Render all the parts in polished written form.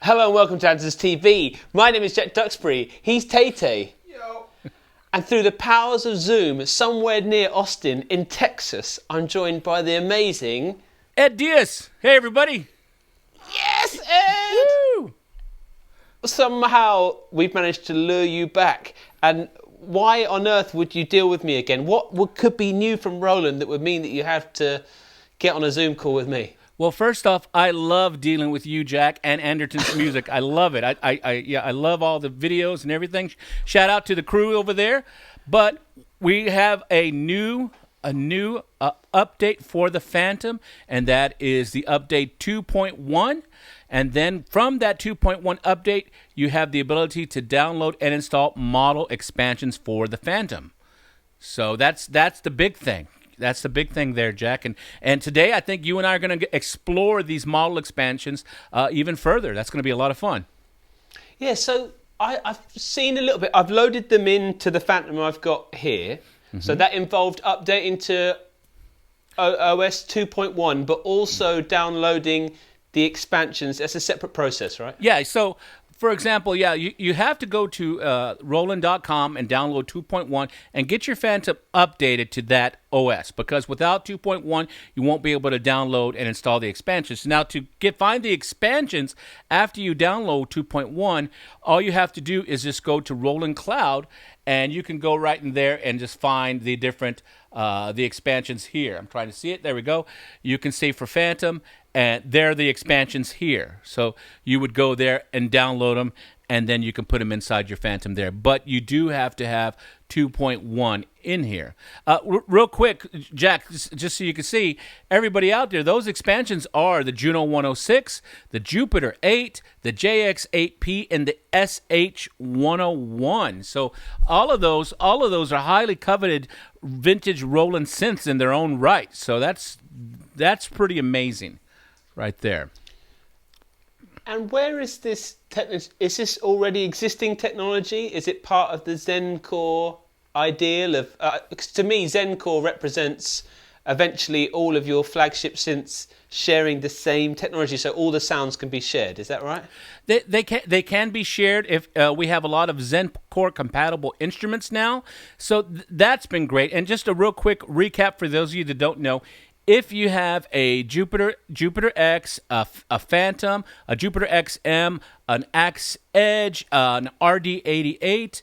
Hello and welcome to Andertons TV. My name is Jack Duxbury. He's Tay-Tay. Yo. And through the powers of Zoom, somewhere near Austin in Texas, I'm joined by the amazing... Ed Diaz. Hey, everybody. Yes, Ed! Woo! Somehow we've managed to lure you back. And why on earth would you deal with me again? What could be new from Roland that would mean that you have to get on a Zoom call with me? Well, first off, I love dealing with you, Jack, and Andertons music. I love it. I love all the videos and everything. Shout out to the crew over there. But we have a new update for the Phantom, and that is the update 2.1. And then from that 2.1 update, you have the ability to download and install model expansions for the Phantom. So that's the big thing. That's the big thing there, Jack. And today, I think you and I are going to explore these model expansions even further. That's going to be a lot of fun. Yeah, so I've seen a little bit. I've loaded them into the Phantom I've got here. Mm-hmm. So that involved updating to OS 2.1, but also downloading the expansions. That's a separate process, right? Yeah, so... For example, you have to go to Roland.com and download 2.1 and get your Phantom updated to that OS, because without 2.1, you won't be able to download and install the expansions. Now, to find the expansions after you download 2.1, all you have to do is just go to Roland Cloud, and you can go right in there and just find the different the expansions here. I'm trying to see it. There we go. You can see for Phantom, and there are the expansions here. So you would go there and download them, and then you can put them inside your Phantom there. But you do have to have 2.1 in here. Real quick, Jack, just so you can see, everybody out there, those expansions are the Juno-106, the Jupiter 8, the JX8P, and the SH101. So all of those are highly coveted vintage Roland synths in their own right. So that's pretty amazing right there. And where is this technology? Is this already existing technology? Is it part of the Zencore ideal of? To me, Zencore represents eventually all of your flagship synths sharing the same technology, so all the sounds can be shared. Is that right? They can be shared if we have a lot of Zencore compatible instruments now. So that's been great. And just a real quick recap for those of you that don't know. If you have a Jupiter X, a Phantom, a Jupiter XM, an Axe Edge, an RD88,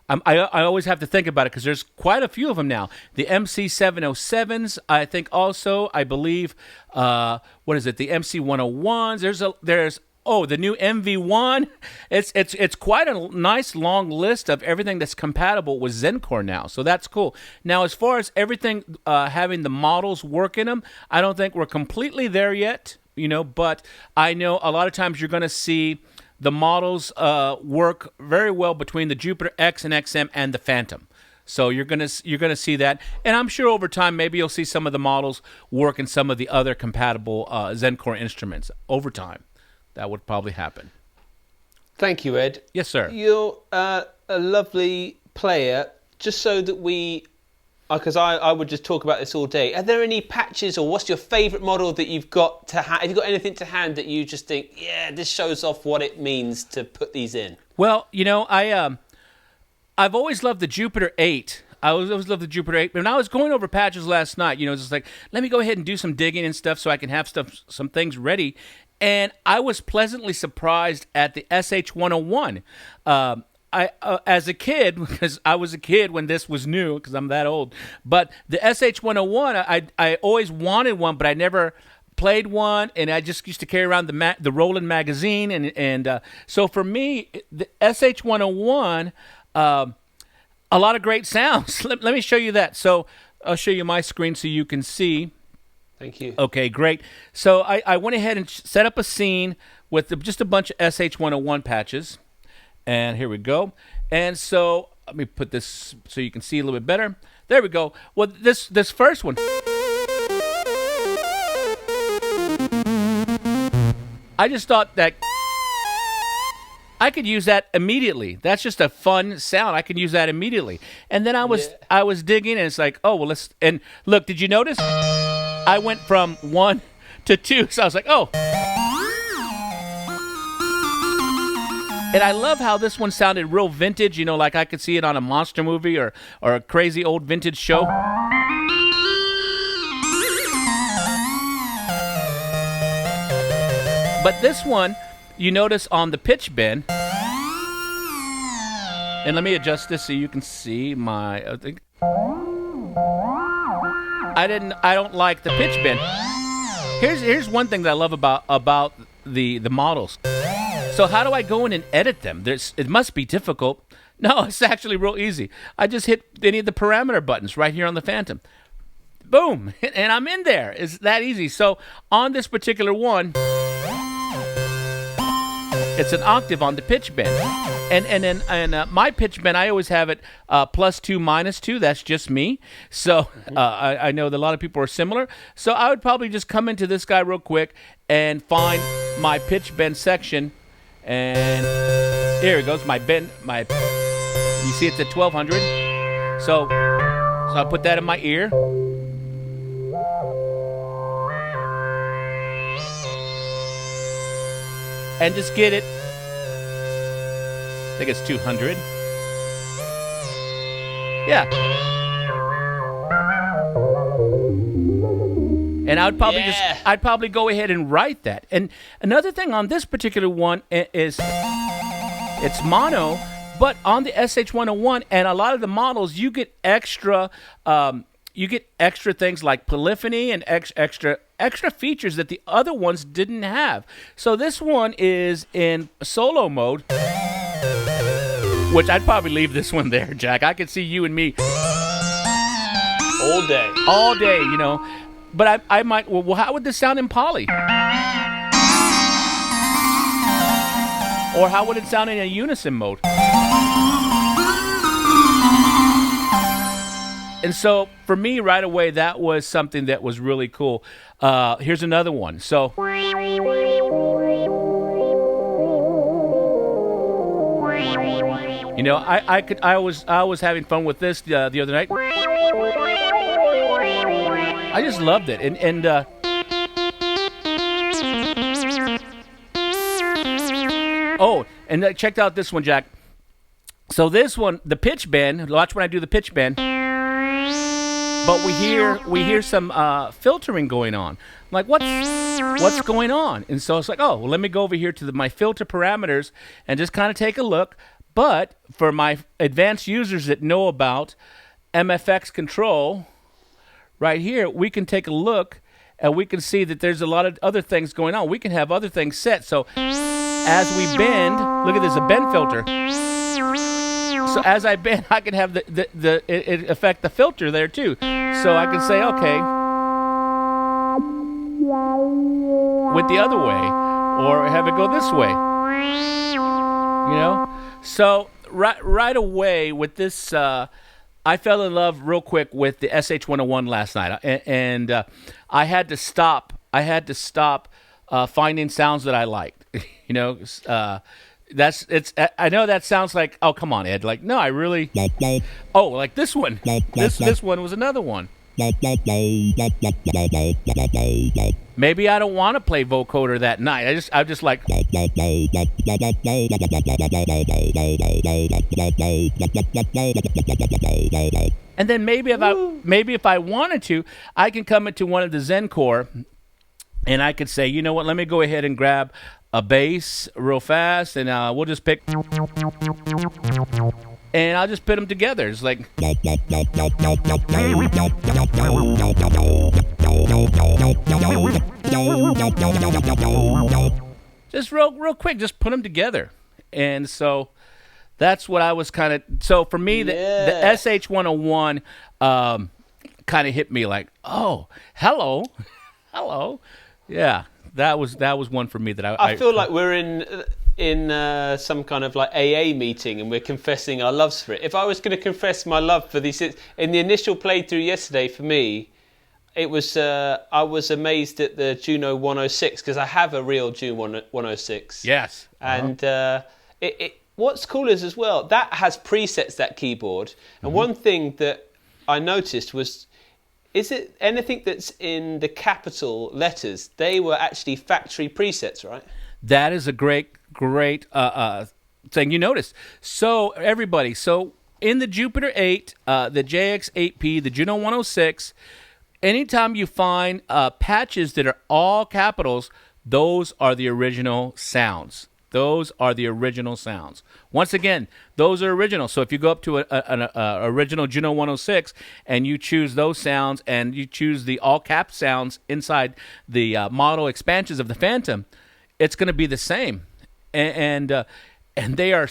I always have to think about it because there's quite a few of them now. The MC707s, I think also, I believe, the MC101s. There's the new MV1. It's quite a nice long list of everything that's compatible with Zencore now. So that's cool. Now, as far as everything having the models work in them, I don't think we're completely there yet, but I know a lot of times you're going to see the models work very well between the Jupiter X and XM and the Phantom. So you're gonna see that, and I'm sure over time maybe you'll see some of the models work in some of the other compatible Zencore instruments over time. That would probably happen. Thank you, Ed. Yes, sir. You're a lovely player. Just so that because I would just talk about this all day. Are there any patches, or what's your favourite model that you've got to hand? Have you got anything to hand that you just think, yeah, this shows off what it means to put these in? Well, I've always loved the Jupiter 8. I always loved the Jupiter 8. When I was going over patches last night, just like, let me go ahead and do some digging and stuff so I can have some things ready. And I was pleasantly surprised at the SH101. As a kid, because I was a kid when this was new, because I'm that old, but the SH101, I always wanted one, but I never played one, and I just used to carry around the Roland magazine, and so for me, the SH101, a lot of great sounds. Let me show you that. So I'll show you my screen so you can see. Thank you. Okay, great. So I went ahead and set up a scene with just a bunch of SH101 patches. And here we go. And so let me put this so you can see a little bit better. There we go. Well, this first one, I just thought that I could use that immediately. That's just a fun sound. I can use that immediately. And then I was digging, and it's like, oh, well, and look, did you notice? I went from 1 to 2, so I was like, oh. And I love how this one sounded real vintage, like I could see it on a monster movie or a crazy old vintage show. But this one, you notice on the pitch bend, and let me adjust this so you can see I don't like the pitch bend. Here's one thing that I love about the models. So how do I go in and edit them? It must be difficult. No, it's actually real easy. I just hit any of the parameter buttons right here on the Phantom. Boom, and I'm in there. It's that easy. So on this particular one, it's an octave on the pitch bend. And my pitch bend, I always have it +2, -2. That's just me. So I know that a lot of people are similar. So I would probably just come into this guy real quick and find my pitch bend section. And here it goes, my bend. You see it's at 1200. So I'll put that in my ear. And just get it. I think it's 200. Yeah. And I'd probably go ahead and write that. And another thing on this particular one is it's mono, but on the SH-101 and a lot of the models, you get extra things like polyphony and extra features that the other ones didn't have. So this one is in solo mode, which I'd probably leave this one there, Jack. I could see you and me all day, But I might. Well, how would this sound in poly? Or how would it sound in a unison mode? And so for me, right away, that was something that was really cool. Here's another one. So I was having fun with this the other night. I just loved it, and check out this one, Jack. So this one, the pitch bend. Watch when I do the pitch bend. But we hear some filtering going on. I'm like, what's going on? And so it's like, let me go over here to my filter parameters and just kind of take a look. But for my advanced users that know about MFX control, right here, we can take a look and we can see that there's a lot of other things going on. We can have other things set. So as we bend, look at this, a bend filter. So as I bend, I can have it affect the filter there too. So I can say, okay, went the other way, or have it go this way. So right away with this, I fell in love real quick with the SH-101 last night, and I had to stop. Finding sounds that I liked. I know that sounds like, oh, come on, Ed. Like, no, I really. Oh, like this one. This one was another one. Maybe I don't want to play vocoder that night. I'm just like. And then maybe if I wanted to, I can come into one of the Zencore, and I could say, you know what? Let me go ahead and grab a bass real fast, and we'll just pick, and I'll just put them together. It's like, just real quick, just put them together. And so that's what I was kind of. So for me, the SH-101 kind of hit me like, oh, hello, yeah. That was one for me that I feel like we're in some kind of like AA meeting and we're confessing our loves for it. If I was going to confess my love for these, in the initial playthrough yesterday for me, it was I was amazed at the Juno-106 because I have a real Juno-106. Yes. And what's cool is as well, that has presets, that keyboard. And one thing that I noticed was, is it anything that's in the capital letters? They were actually factory presets, right? That is a great thing you noticed. So everybody, in the Jupiter 8, the JX8P, the Juno 106, anytime you find patches that are all capitals, those are the original sounds. Those are the original sounds. Once again, those are original. So if you go up to an original Juno 106 and you choose those sounds and you choose the all cap sounds inside the model expansions of the Phantom, it's going to be the same. And they are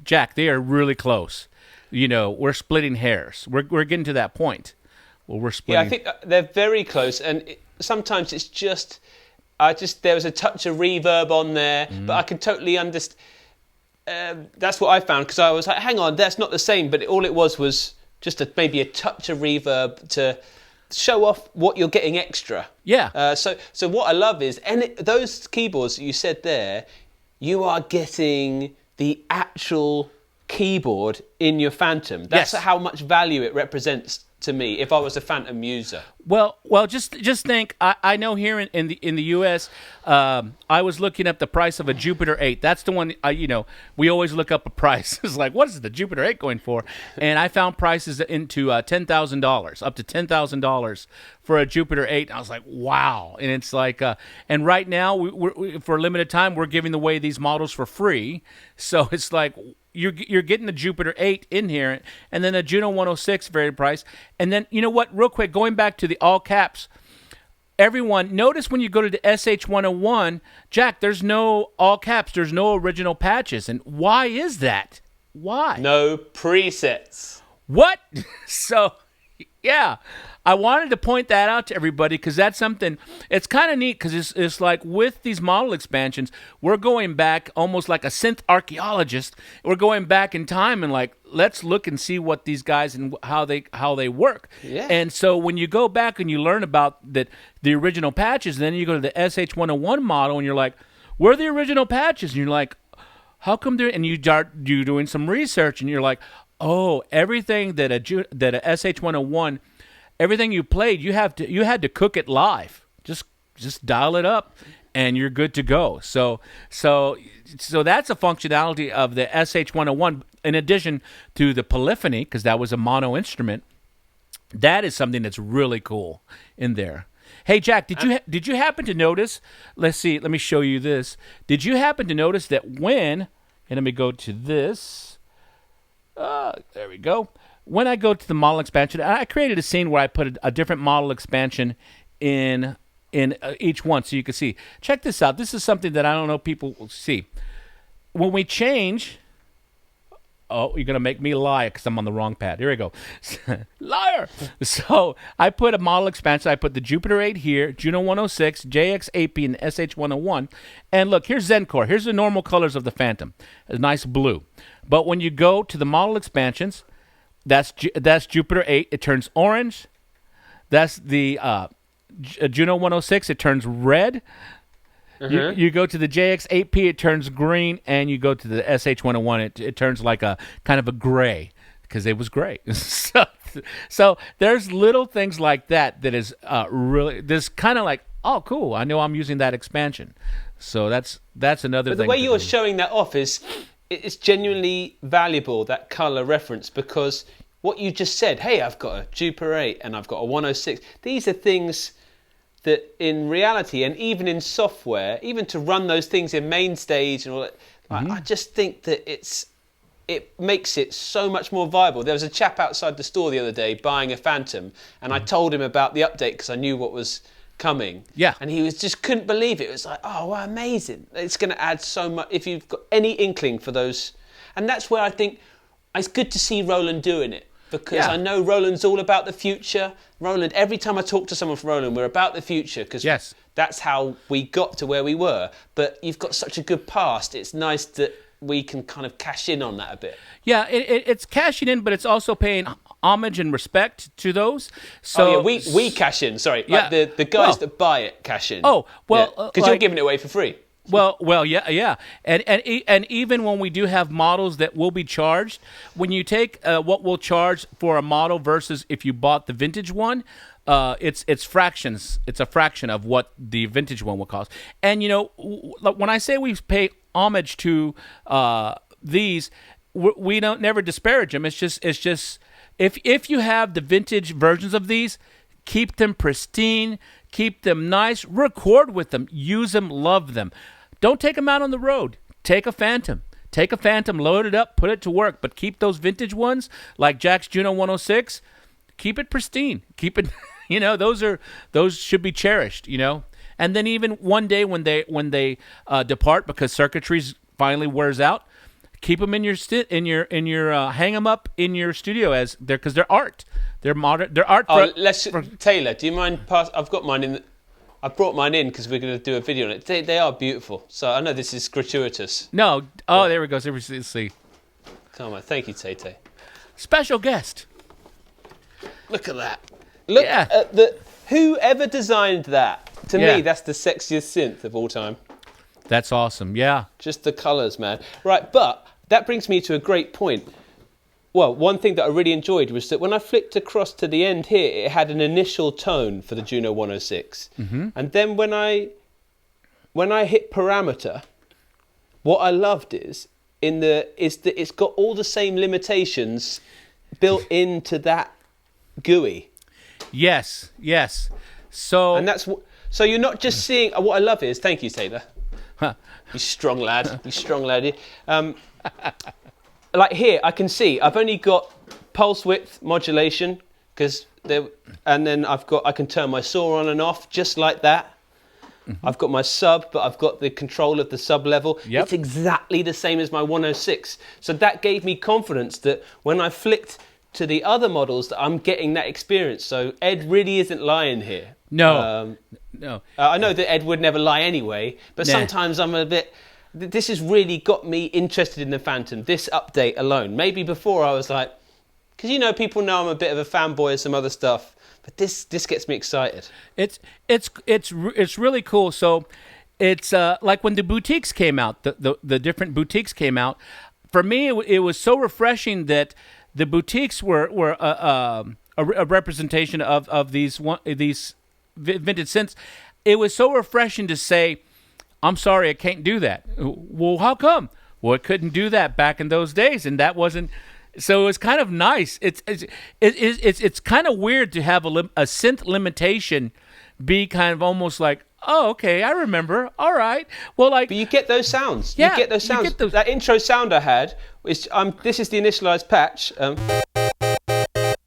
Jack. They are really close. We're splitting hairs. We're getting to that point. Well, we're splitting. Yeah, I think they're very close, and sometimes it's just. There was a touch of reverb on there, but I can totally understand. That's what I found, because I was like, hang on, that's not the same. But all it was just maybe a touch of reverb to show off what you're getting extra. Yeah. So what I love is, those keyboards that you said there, you are getting the actual keyboard in your Phantom. That's how much value it represents to me if I was a Phantom user. Well, just think. I know here in the U.S., I was looking up the price of a Jupiter 8. That's the one. We always look up a price. It's like, what is the Jupiter 8 going for? And I found prices into $10,000, up to $10,000 for a Jupiter 8. And I was like, wow. And it's like, and right now, we for a limited time, we're giving away these models for free. So it's like, you're getting the Jupiter 8 in here, and then a Juno 106 very price. And then, you know what, real quick, going back to the all caps, everyone, notice when you go to the SH101, Jack, there's no all caps, there's no original patches. And why is that? Why? No presets. What? So, yeah. I wanted to point that out to everybody because that's something, it's kind of neat because it's like with these model expansions, we're going back almost like a synth archaeologist. We're going back in time and like, let's look and see what these guys and how they work. Yeah. And so when you go back and you learn about the original patches, then you go to the SH101 model and you're like, where are the original patches? And you're like, how come they're, and you doing some research and you're like, oh, everything that a SH101, everything you played, you had to cook it live. Just dial it up, and you're good to go. So that's a functionality of the SH101. In addition to the polyphony, because that was a mono instrument, that is something that's really cool in there. Hey Jack, did you happen to notice? Let's see. Let me show you this. Did you happen to notice that and let me go to this. There we go. When I go to the model expansion, I created a scene where I put a different model expansion in each one so you can see. Check this out. This is something that I don't know people will see. When we change... Oh, you're going to make me lie because I'm on the wrong pad. Here we go. Liar! So I put a model expansion. I put the Jupiter 8 here, Juno 106, JX8P, and SH101. And look, here's Zencore. Here's the normal colors of the Phantom. A nice blue. But when you go to the model expansions... That's Jupiter 8. It turns orange. That's the Juno 106. It turns red. You go to the JX8P. It turns green. And you go to the SH101. It turns like a kind of a gray because it was gray. so there's little things like that is really this kind of like, oh, cool. I know I'm using that expansion. So that's another thing. But the way you're showing that off is... It's genuinely valuable, that colour reference, because what you just said, hey, I've got a Jupiter 8 and I've got a 106. These are things that in reality and even in software, even to run those things in main stage and all that, I just think that it makes it so much more viable. There was a chap outside the store the other day buying a Phantom, and I told him about the update because I knew what was coming. Yeah. And he just couldn't believe it. It was like, oh, wow, amazing. It's going to add so much if you've got any inkling for those. And that's where I think it's good to see Roland doing it, because I know Roland's all about the future. Roland, every time I talk to someone from Roland, we're about the future, because that's how we got to where we were. But you've got such a good past. It's nice that we can kind of cash in on that a bit. Yeah, it's cashing in, but it's also paying homage and respect to those. So we cash in. Sorry, like the guys that buy it cash in. Oh well, because you're giving it away for free. Well, yeah, and even when we do have models that will be charged, when you take what we'll charge for a model versus if you bought the vintage one, it's fractions. It's a fraction of what the vintage one will cost. And when I say we pay homage to these, we don't never disparage them. It's just if you have the vintage versions of these, keep them pristine, keep them nice, record with them, use them, love them. Don't take them out on the road. Take a Fantom. Take a Fantom, load it up, put it to work, but keep those vintage ones like Jack's Juno-106. Keep it pristine. Keep it, those should be cherished, And then even one day when they depart because circuitry finally wears out, keep them in your hang them up in your studio because they're art. They're modern. They're art. Taylor, do you mind I've got mine I brought mine in because we're going to do a video on it. They are beautiful. So I know this is gratuitous. No. Oh, there we go. Let's see. Come on. Thank you, Tay-Tay. Special guest. Look at that. Look at whoever designed that. To me, that's the sexiest synth of all time. That's awesome. Yeah. Just the colours, man. Right, but that brings me to a great point. Well, one thing that I really enjoyed was that when I flicked across to the end here, it had an initial tone for the Juno-106. Mm-hmm. And then when I hit parameter, what I loved is that it's got all the same limitations built into that GUI. Yes. So you're not just seeing. What I love is, thank you, Taylor. Huh. You strong lad. Like here, I can see I've only got pulse width modulation and then I can turn my saw on and off just like that. Mm-hmm. I've got my sub, but I've got the control of the sub level. Yep. It's exactly the same as my 106. So that gave me confidence that when I flicked to the other models, that I'm getting that experience. So Ed really isn't lying here. No. I know that Ed would never lie anyway, but sometimes I'm a bit. This has really got me interested in the Fantom, this update alone. Maybe before I was like, because people know I'm a bit of a fanboy of some other stuff, but this gets me excited. It's really cool. So it's like when the boutiques came out, the different boutiques came out. For me, it was so refreshing that the boutiques were a representation of these vintage synths. It was so refreshing to say, I'm sorry, I can't do that. Well, how come? Well, it couldn't do that back in those days, and that wasn't. So it was kind of nice. It's kind of weird to have a synth limitation be kind of almost like, oh, okay, I remember. All right. Well, but you get those sounds. Yeah, you get those sounds. That intro sound I had is this is the initialized patch.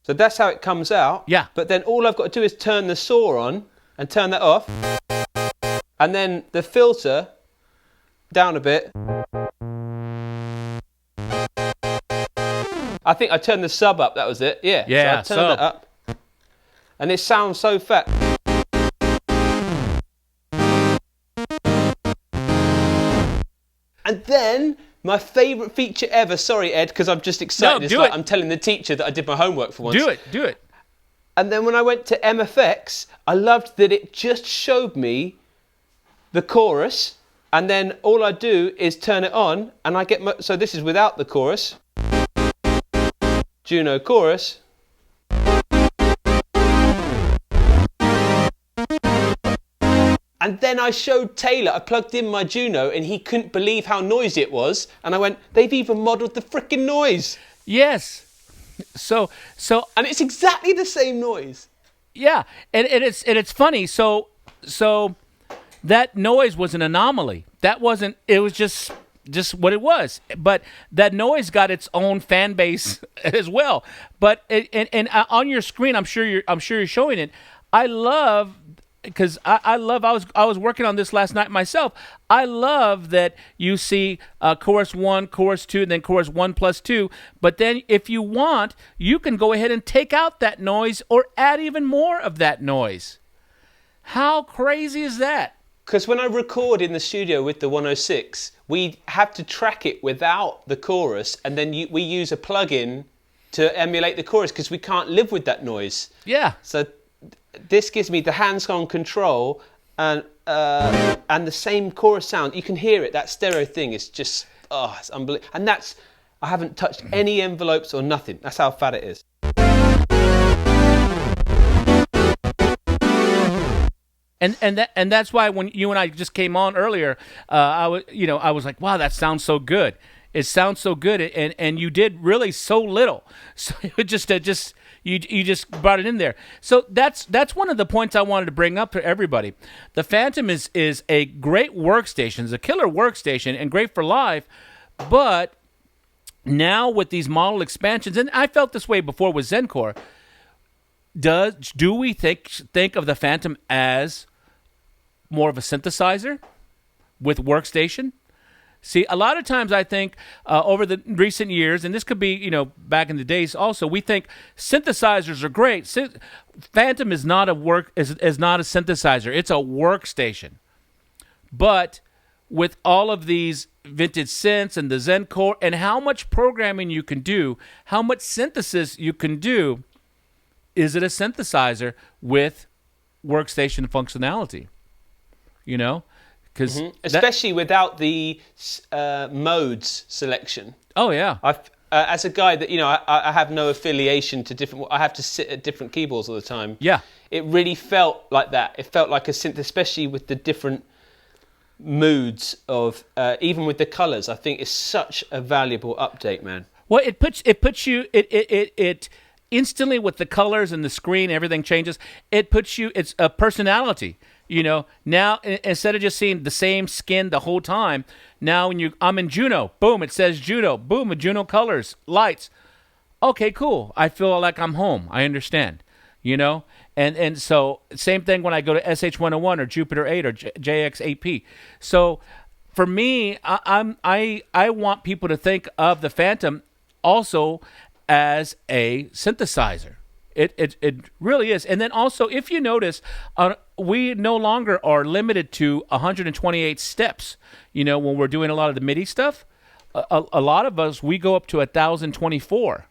So that's how it comes out. Yeah. But then all I've got to do is turn the saw on and turn that off. And then the filter down a bit. I think I turned the sub up, that was it. Yeah. Yeah. So I turned that up. And it sounds so fat. And then my favourite feature ever, sorry Ed, because I'm just excited. No, do it. I'm telling the teacher that I did my homework for once. Do it. And then when I went to MFX, I loved that it just showed me the chorus, and then all I do is turn it on, and I get so this is without the chorus. Juno chorus. And then I showed Taylor, I plugged in my Juno, and he couldn't believe how noisy it was, and I went, they've even modelled the frickin' noise. Yes. So and it's exactly the same noise. Yeah, and it's funny. So that noise was an anomaly. That wasn't. It was just what it was. But that noise got its own fan base as well. But and on your screen, I'm sure you're showing it. I love. Because I was working on this last night myself. I love that you see chorus 1, chorus 2, and then chorus 1 plus 2. But then if you want, you can go ahead and take out that noise or add even more of that noise. How crazy is that? Because when I record in the studio with the 106, we have to track it without the chorus, and then we use a plugin to emulate the chorus because we can't live with that noise. Yeah. So this gives me the hands-on control and the same chorus sound. You can hear it. That stereo thing is just, it's unbelievable. And I haven't touched any envelopes or nothing. That's how fat it is. And that's why when you and I just came on earlier, I was like, wow, that sounds so good. it sounds so good, and you did really so little. So it just you just brought it in there. So that's one of the points I wanted to bring up to everybody. The Fantom is a great workstation, it's a killer workstation, and great for live, but now with these model expansions, and I felt this way before with Zencore, do we think of the Fantom as more of a synthesizer with workstation? See, a lot of times I think over the recent years, and this could be, back in the days also, we think synthesizers are great. Fantom is not is not a synthesizer. It's a workstation. But with all of these vintage synths and the Zencore and how much programming you can do, how much synthesis you can do, is it a synthesizer with workstation functionality? Because especially without the modes selection. Oh yeah. As a guy that I have no affiliation to different. I have to sit at different keyboards all the time. Yeah. It really felt like that. It felt like a synth, especially with the different moods of even with the colors. I think it's such a valuable update, man. Well, it puts you instantly with the colors and the screen, everything changes. It puts you. It's a personality. Now instead of just seeing the same skin the whole time, now when I'm in Juno, boom, it says Juno, boom, with Juno colors, lights. Okay, cool. I feel like I'm home. I understand. And so same thing when I go to SH101 or Jupiter 8 or JX8P. So for me, I want people to think of the Fantom also as a synthesizer. It really is. And then also, if you notice, we no longer are limited to 128 steps. When we're doing a lot of the MIDI stuff, a lot of us, we go up to 1,024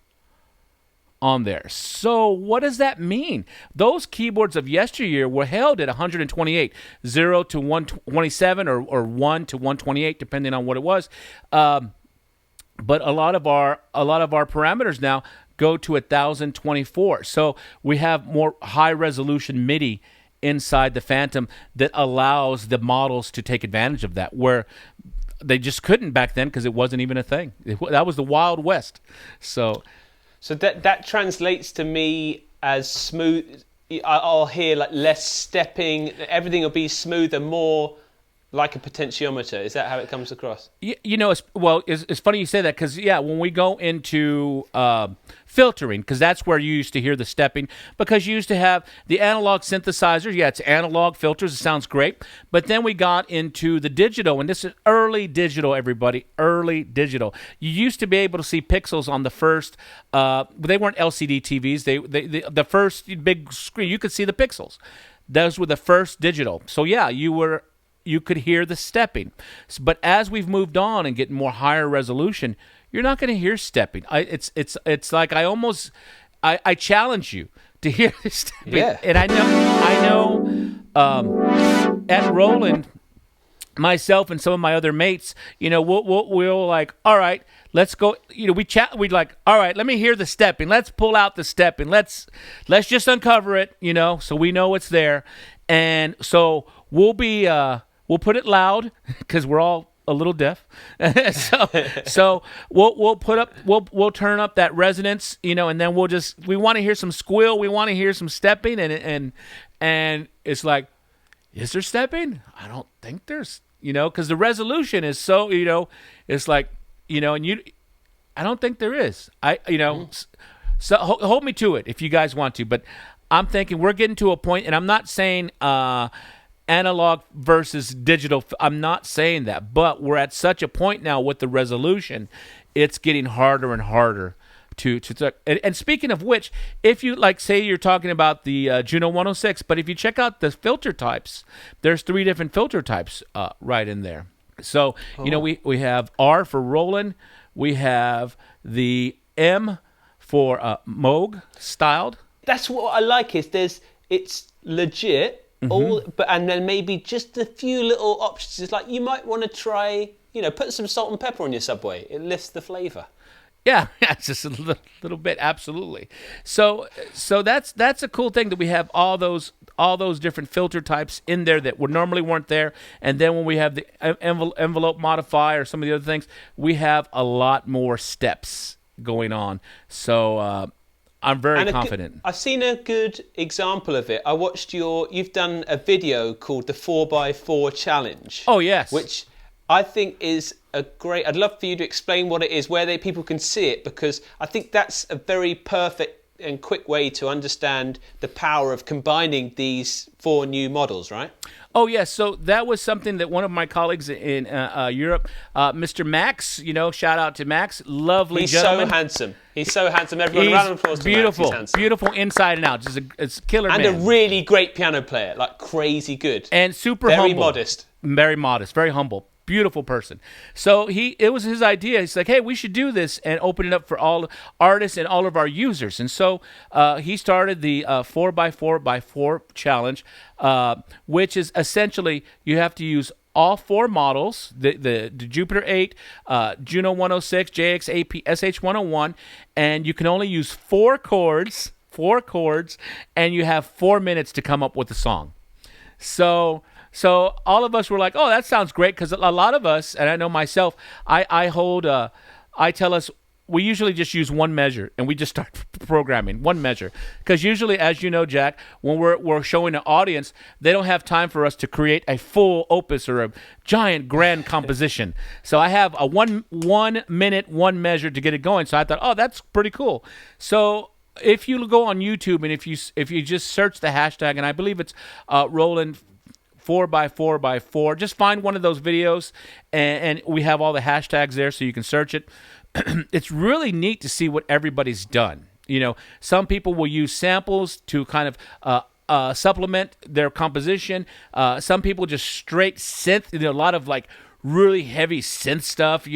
on there. So what does that mean? Those keyboards of yesteryear were held at 128, 0 to 127 or 1 to 128, depending on what it was. But a lot of our parameters now go to 1,024. So we have more high resolution MIDI inside the Fantom that allows the models to take advantage of that, where they just couldn't back then because it wasn't even a thing. That was the Wild West. So that translates to me as smooth. I'll hear like less stepping. Everything will be smoother, more like a potentiometer. Is that how it comes across? It's funny you say that because, when we go into filtering, because that's where you used to hear the stepping, because you used to have the analog synthesizers. Yeah, it's analog filters. It sounds great. But then we got into the digital, and this is early digital, everybody, early digital. You used to be able to see pixels on the first, they weren't LCD TVs. The first big screen, you could see the pixels. Those were the first digital. So, you could hear the stepping. But as we've moved on and getting more higher resolution, you're not going to hear stepping. It's like I challenge you to hear the stepping. Yeah. And I know at Roland, myself and some of my other mates, we'll like, all right, let's go. We'd like, all right, let me hear the stepping. Let's pull out the stepping. Let's just uncover it, so we know it's there. And so we'll put it loud because we're all a little deaf. so we'll turn up that resonance, and then we want to hear some squeal, we want to hear some stepping, and it's like, is there stepping? I don't think there's, because the resolution is so, it's like, and I don't think there is. So hold me to it if you guys want to, but I'm thinking we're getting to a point, and I'm not saying analog versus digital. I'm not saying that, but we're at such a point now with the resolution, it's getting harder and harder to and speaking of which, if you say you're talking about the Juno-106, but if you check out the filter types, there's 3 different filter types right in there. So we have R for Roland, we have the M for Moog styled. That's what I like. It's legit. And then maybe just a few little options. It's like you might want to try, put some salt and pepper on your Subway. It lifts the flavor. Yeah, just a little bit, absolutely. So that's a cool thing that we have all those all those different filter types in there that normally weren't there. And then when we have the envelope modify or some of the other things, we have a lot more steps going on. So I'm very confident. I've seen a good example of it. I watched you've done a video called the 4x4 challenge. Oh, yes. Which I think is I'd love for you to explain what it is, where people can see it, because I think that's a very perfect and quick way to understand the power of combining these 4 new models, right? Oh, yes. So that was something that one of my colleagues in Europe, Mr. Max, shout out to Max, lovely gentleman. He's so handsome. He's so handsome. Everyone, round of applause for beautiful, Max. He's handsome. Beautiful inside and out. Just it's a killer and man. And a really great piano player, like crazy good. And super very humble. Modest. Very modest, very humble. Beautiful person. So it was his idea. He's like, hey, we should do this and open it up for all artists and all of our users. And so he started the 4x4x4 challenge, which is essentially you have to use all 4 models, the Jupiter 8, Juno-106, JX AP, SH-101, and you can only use 4 chords, and you have 4 minutes to come up with a song. So all of us were like, oh, that sounds great, because a lot of us, and I know myself, I tell us we usually just use one measure, and we just start programming one measure. Because usually, as you know, Jack, when we're showing an audience, they don't have time for us to create a full opus or a giant grand composition. So I have a one minute, one measure to get it going. So I thought, oh, that's pretty cool. So if you go on YouTube and if you just search the hashtag, and I believe it's Roland 4x4x4. Just find one of those videos, and we have all the hashtags there so you can search it. It's really neat to see what everybody's done. Some people will use samples to kind of supplement their composition. Some people just straight synth. A lot of like really heavy synth stuff.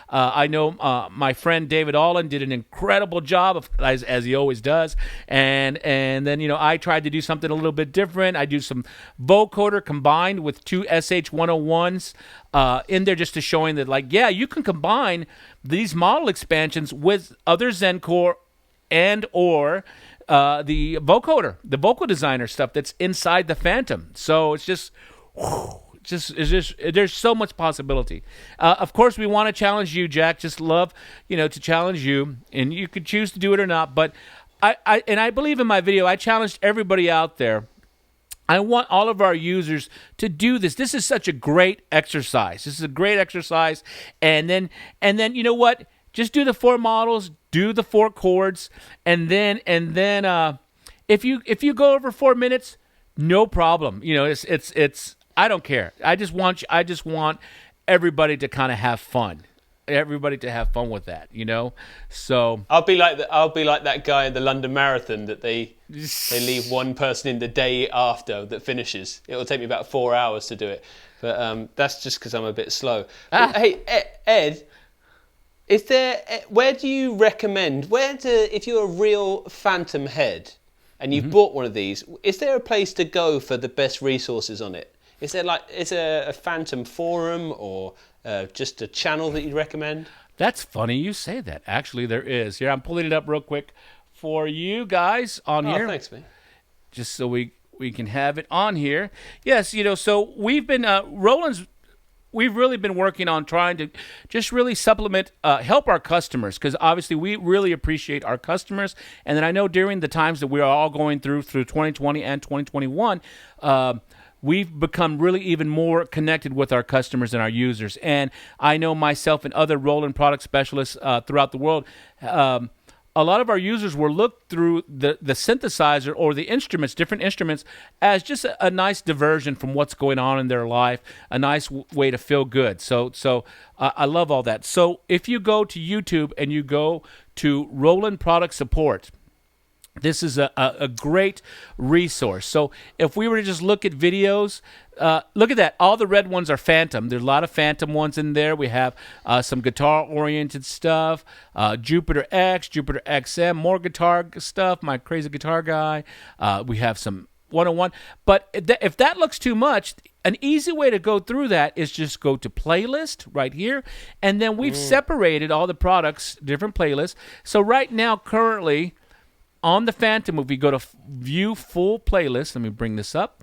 I know my friend David Allen did an incredible job as he always does, and then I tried to do something a little bit different. I do some vocoder combined with 2 SH-101s in there, just to showing that, like, yeah, you can combine these model expansions with other Zencore and or the vocoder, the vocal designer stuff that's inside the Phantom. So it's just there's so much possibility. Of course, we want to challenge you, Jack. Just love, to challenge you, and you could choose to do it or not. But I believe in my video, I challenged everybody out there. I want all of our users to do this. This is such a great exercise. And then you know what? Just do the 4 models, do the 4 chords, and then if you go over 4 minutes, no problem. It's I don't care. I just want everybody to kind of have fun. Everybody to have fun with that, So I'll be like that guy in the London Marathon that they leave one person in the day after that finishes. It will take me about 4 hours to do it, but that's just because I'm a bit slow. Hey, Ed, where do you recommend? If you're a real Phantom head and you've bought one of these, is there a place to go for the best resources on it? Is there a Phantom forum or just a channel that you'd recommend? That's funny you say that. Actually, there is. Here, I'm pulling it up real quick for you guys on here. Oh, thanks, man. Just so we can have it on here. Yes, so we've been, we've really been working on trying to just really supplement, help our customers, because obviously we really appreciate our customers. And then I know during the times that we are all going through 2020 and 2021, we've become really even more connected with our customers and our users. And I know myself and other Roland product specialists throughout the world, a lot of our users will look through the synthesizer or the instruments, different instruments, as just a nice diversion from what's going on in their life, a nice way to feel good. So I love all that. So if you go to YouTube and you go to Roland Product Support, this is a great resource. So if we were to just look at videos, look at that. All the red ones are Phantom. There's a lot of Phantom ones in there. We have some guitar-oriented stuff, Jupiter X, Jupiter XM, more guitar stuff, my crazy guitar guy. We have some 101. But if that looks too much, an easy way to go through that is just go to playlist right here. And then we've separated all the products, different playlists. So right now, currently, on the Phantom, if we go to view full playlist, let me bring this up.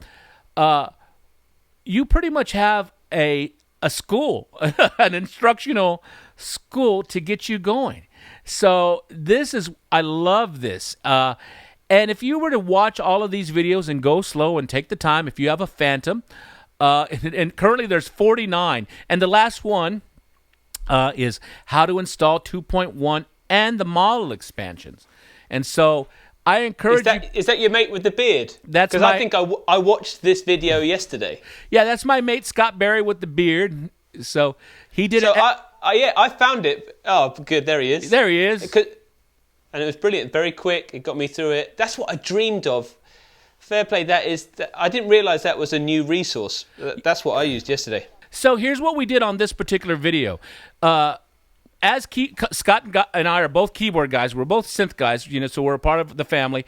You pretty much have a school, an instructional school to get you going. So I love this. And if you were to watch all of these videos and go slow and take the time, if you have a Phantom, and currently there's 49, and the last one is how to install 2.1 and the model expansions. And so I encourage you. Is that your mate with the beard? That's because I think I watched this video yesterday. Yeah, that's my mate Scott Berry with the beard. So he did it. I found it. Oh, good. There he is. There he is. And it was brilliant. Very quick. It got me through it. That's what I dreamed of. Fair play. I didn't realise that was a new resource. That's what I used yesterday. So here's what we did on this particular video. As Scott and I are both keyboard guys, we're both synth guys, so we're a part of the family.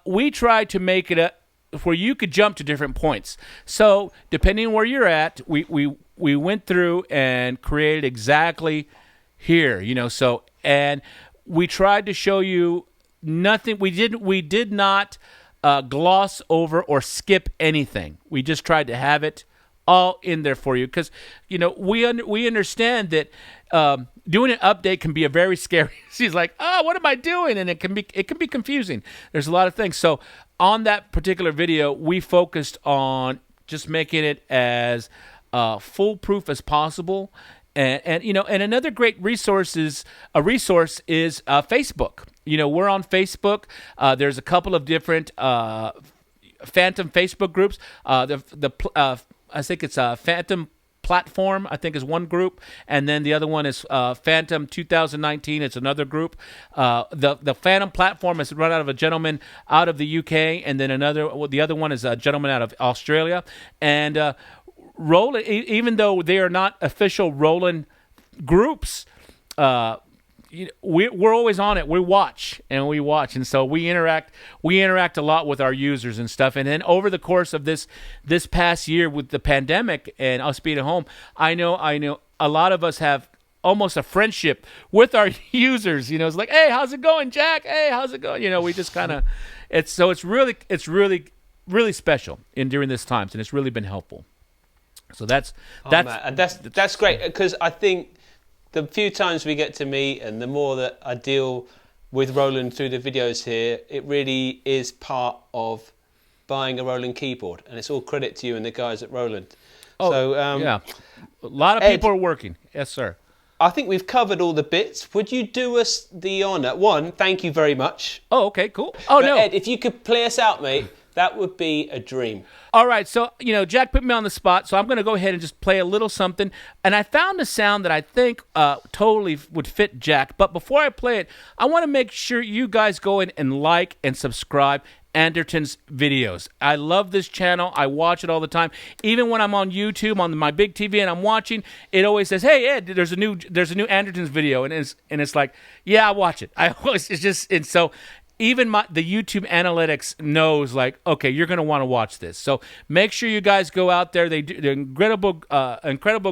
We tried to make it where you could jump to different points. So depending on where you're at, we went through and created exactly here, So and we tried to show you nothing. We did not gloss over or skip anything. We just tried to have it all in there for you because we understand that doing an update can be a very scary. She's like, what am I doing? And it can be confusing. There's a lot of things. So on that particular video, we focused on just making it as foolproof as possible. And another great resource is Facebook. We're on Facebook. There's a couple of different Phantom Facebook groups. I think it's a Phantom Platform, I think, is one group, and then the other one is Phantom 2019. It's another group. The Phantom Platform is run out of a gentleman out of the UK, and then the other one is a gentleman out of Australia. And Roland, even though they are not official Roland groups, we're always on it. We watch, and so we interact a lot with our users and stuff. And then over the course of this past year with the pandemic and us being at home, I know a lot of us have almost a friendship with our users. It's like, hey, how's it going, Jack? Hey, how's it going? We just kind of it's really special during this times, and it's really been helpful. So that's great because I think the few times we get to meet and the more that I deal with Roland through the videos here, it really is part of buying a Roland keyboard, and it's all credit to you and the guys at Roland. Yeah, a lot of people are working. Yes, sir. I think we've covered all the bits. Would you do us the honour? One, thank you very much. Oh, okay, cool. No, Ed, if you could play us out, mate. That would be a dream. All right, so, Jack put me on the spot, so I'm going to go ahead and just play a little something. And I found a sound that I think totally would fit Jack. But before I play it, I want to make sure you guys go in and like and subscribe Andertons videos. I love this channel. I watch it all the time. Even when I'm on YouTube, on my big TV, and I'm watching, it always says, hey, Ed, there's a new Andertons video. And it's like, yeah, I watch it. So even the YouTube analytics knows, like, okay, you're going to want to watch this. So make sure you guys go out there. They're incredible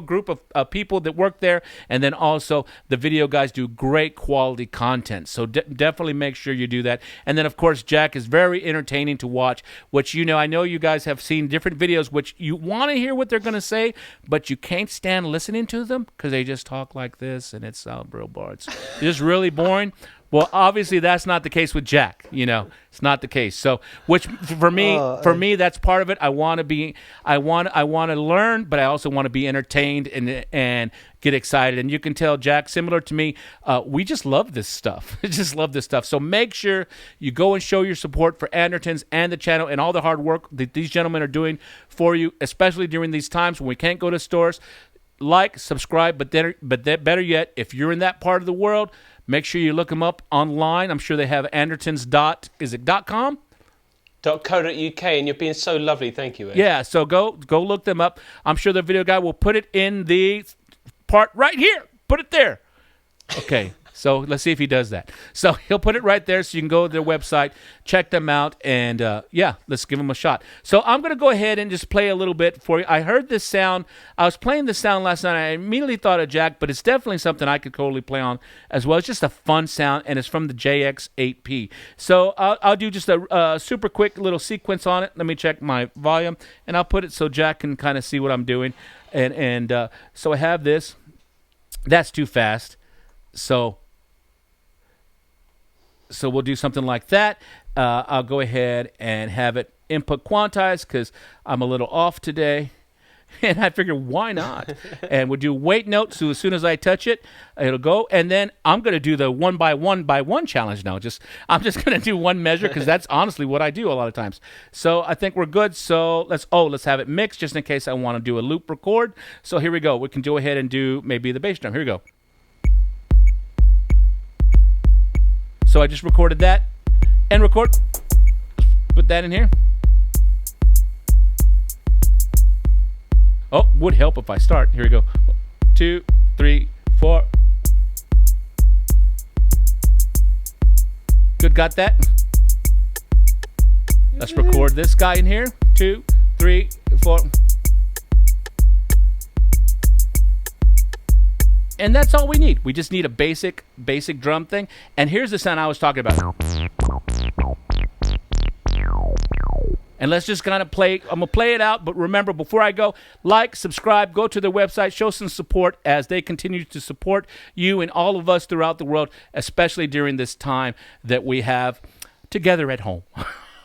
group of people that work there. And then also the video guys do great quality content. So definitely make sure you do that. And then, of course, Jack is very entertaining to watch, which, I know you guys have seen different videos, which you want to hear what they're going to say, but you can't stand listening to them because they just talk like this and it's real boring. It's just really boring. Well, obviously that's not the case with Jack. It's not the case. So, which for me, that's part of it. I want to learn, but I also want to be entertained and get excited. And you can tell Jack, similar to me, we just love this stuff. Just love this stuff. So make sure you go and show your support for Andertons and the channel and all the hard work that these gentlemen are doing for you, especially during these times when we can't go to stores. Like, subscribe, but better yet, if you're in that part of the world, make sure you look them up online. I'm sure they have Andertons.com? .co.uk, and you're being so lovely. Thank you, Ed. Yeah, so go look them up. I'm sure the video guy will put it in the part right here. Put it there. Okay. So let's see if he does that. So he'll put it right there so you can go to their website, check them out, and yeah, let's give them a shot. So I'm going to go ahead and just play a little bit for you. I heard this sound. I was playing this sound last night. I immediately thought of Jack, but it's definitely something I could totally play on as well. It's just a fun sound, and it's from the JX8P. So I'll do just a super quick little sequence on it. Let me check my volume, and I'll put it so Jack can kind of see what I'm doing. And so I have this. That's too fast. So we'll do something like that. I'll go ahead and have it input quantized because I'm a little off today. And I figured, why not? And we'll do wait note, so as soon as I touch it, it'll go. And then I'm going to do the 1 by 1 by 1 challenge now. I'm just going to do one measure because that's honestly what I do a lot of times. So I think we're good. So let's have it mixed just in case I want to do a loop record. So here we go. We can go ahead and do maybe the bass drum. Here we go. So I just recorded that and record. Put that in here. Oh, would help if I start. Here we go. 2, 3, 4. Good, got that. Let's record this guy in here. 2, 3, 4. And that's all we need. We just need a basic drum thing. And here's the sound I was talking about. And let's just kind of play. I'm going to play it out. But remember, before I go, like, subscribe, go to their website, show some support as they continue to support you and all of us throughout the world, especially during this time that we have together at home.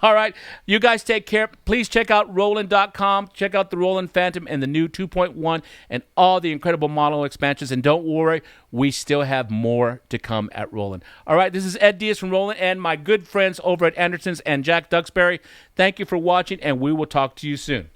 All right. You guys take care. Please check out Roland.com. Check out the Roland Phantom and the new 2.1 and all the incredible model expansions. And don't worry, we still have more to come at Roland. All right. This is Ed Diaz from Roland and my good friends over at Andertons and Jack Duxbury. Thank you for watching, and we will talk to you soon.